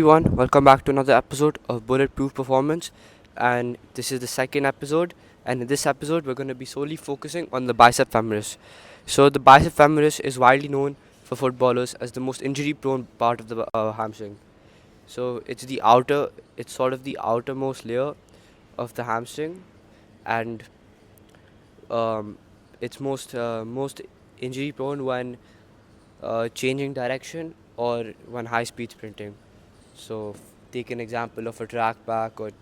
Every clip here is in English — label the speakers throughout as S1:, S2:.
S1: Everyone, welcome back to another episode of Bulletproof Performance. And this is the second episode. And in this episode, we're going to be solely focusing on the bicep femoris. So, the bicep femoris is widely known for footballers as the most injury prone part of the hamstring. So, it's sort of the outermost layer of the hamstring, and um, it's most injury prone when changing direction or when high speed sprinting. So, take an example of a track back, or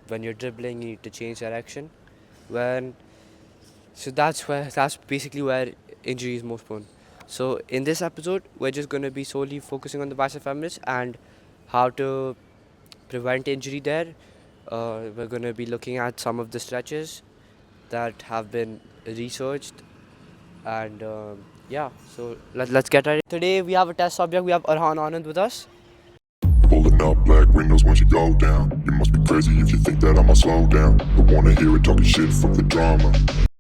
S1: when you're dribbling, you need to change direction. When that's basically where injury is most prone. So, in this episode, we're just going to be solely focusing on the bicep femoris and how to prevent injury there. We're going to be looking at some of the stretches that have been researched, and yeah. So let's get at it. Today we have a test subject. We have Arhan Anand with us.
S2: Pulling up black windows once you go down. You must be crazy if you think that I'ma slow down. Don't wanna hear it talking shit from the drama.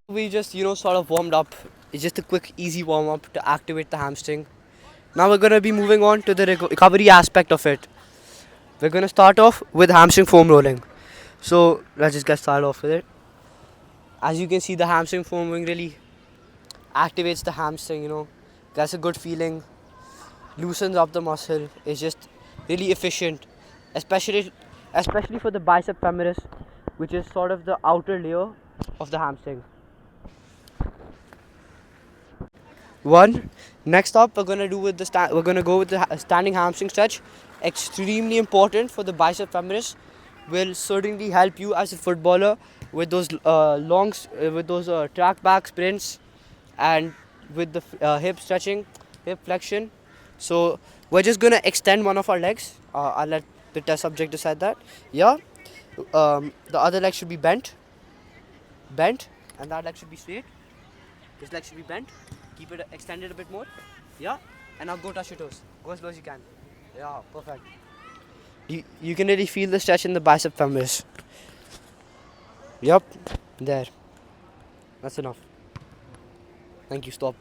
S1: We just sort of warmed up. It's just a quick easy warm up to activate the hamstring. Now we're gonna be moving on to the recovery aspect of it. We're gonna start off with hamstring foam rolling. So let's just get started off with it. As you can see, the hamstring foam rolling really activates the hamstring. That's a good feeling. Loosens up the muscle. It's just really efficient, especially especially for the bicep femoris, which is sort of the outer layer of the hamstring. One. Next up, we're gonna go with the standing hamstring stretch. Extremely important for the bicep femoris. Will certainly help you as a footballer with those with those track back sprints, and with the hip stretching, hip flexion. So we're just gonna extend one of our legs. I'll let the test subject decide that. Yeah. The other leg should be bent, and that leg should be straight. This leg should be bent. Keep it extended a bit more. Yeah. And now go touch your toes. Go as low as you can. Yeah, perfect. You can really feel the stretch in the bicep femoris. Yep. There. That's enough. Thank you. Stop.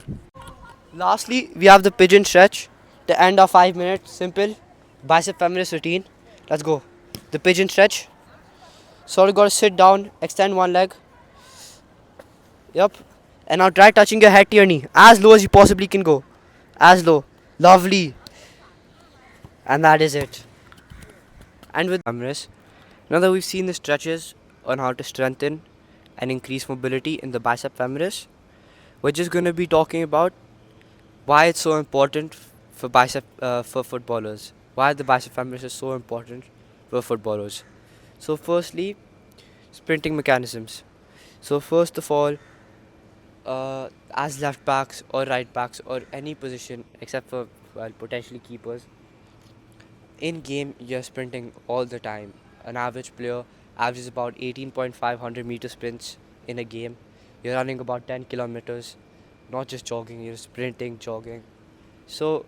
S1: Lastly, we have the pigeon stretch. The end of 5 minutes. Simple. Bicep femoris routine. Let's go. The pigeon stretch. Sort of got to sit down, extend one leg. Yep. And now try touching your head to your knee as low as you possibly can go. As low. Lovely. And that is it. And with femoris, now that we've seen the stretches on how to strengthen and increase mobility in the bicep femoris, we're just going to be talking about why it's so important for footballers. Why the bicep femoris is so important for footballers. So, firstly, sprinting mechanisms. So, first of all, as left backs or right backs or any position except for potentially keepers, in game you're sprinting all the time. An average player averages about 18.500 meter sprints in a game. You're running about 10 kilometers, not just jogging, you're sprinting, jogging. So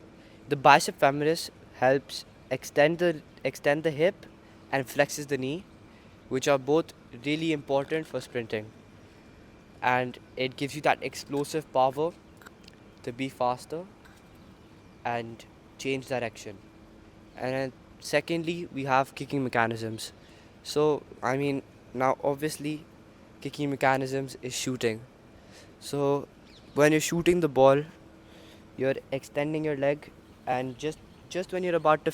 S1: the bicep femoris helps extend the hip and flexes the knee, which are both really important for sprinting. And it gives you that explosive power to be faster and change direction. And then secondly, we have kicking mechanisms. So now obviously kicking mechanisms is shooting. So when you're shooting the ball, you're extending your leg, and just when you're about to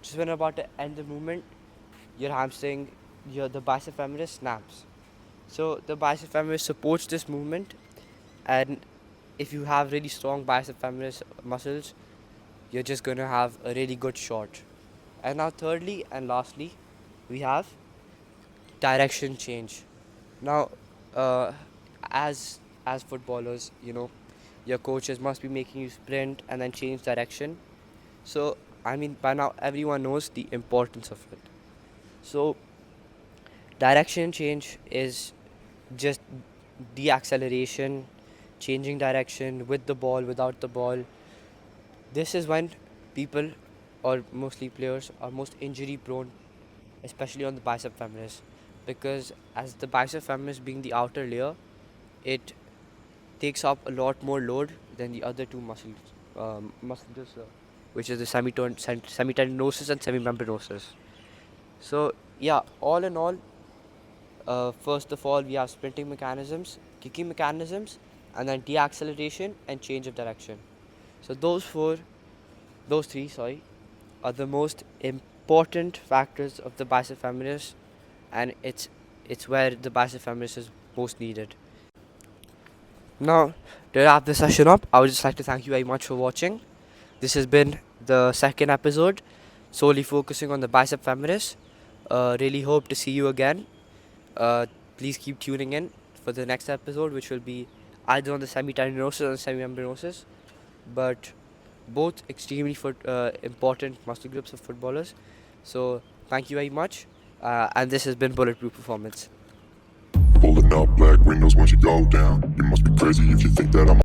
S1: just when you're about to end the movement, your hamstring, the bicep femoris snaps. So the bicep femoris supports this movement, and if you have really strong bicep femoris muscles, you're just going to have a really good shot. And now thirdly and lastly, we have direction change. Now, as footballers, your coaches must be making you sprint and then change direction. So by now everyone knows the importance of it. So direction change is just deceleration, changing direction with the ball, without the ball. This is when people, or mostly players, are most injury prone, especially on the bicep femoris, because as the bicep femoris being the outer layer, it takes up a lot more load than the other two muscles. which is the semitendinosus and semimembranosus. So yeah, all in all, first of all we have sprinting mechanisms, kicking mechanisms, and then deacceleration and change of direction. So those three, are the most important factors of the bicep femoris, and it's where the bicep femoris is most needed. Now, to wrap this session up, I would just like to thank you very much for watching. This has been the second episode, solely focusing on the bicep femoris. Really hope to see you again. Please keep tuning in for the next episode, which will be either on the semitendinosus or semimembranosus, but both extremely important muscle groups of footballers. So thank you very much, and this has been Bulletproof Performance.
S2: Pulling up black windows once you go down. You must be crazy if you think that I'm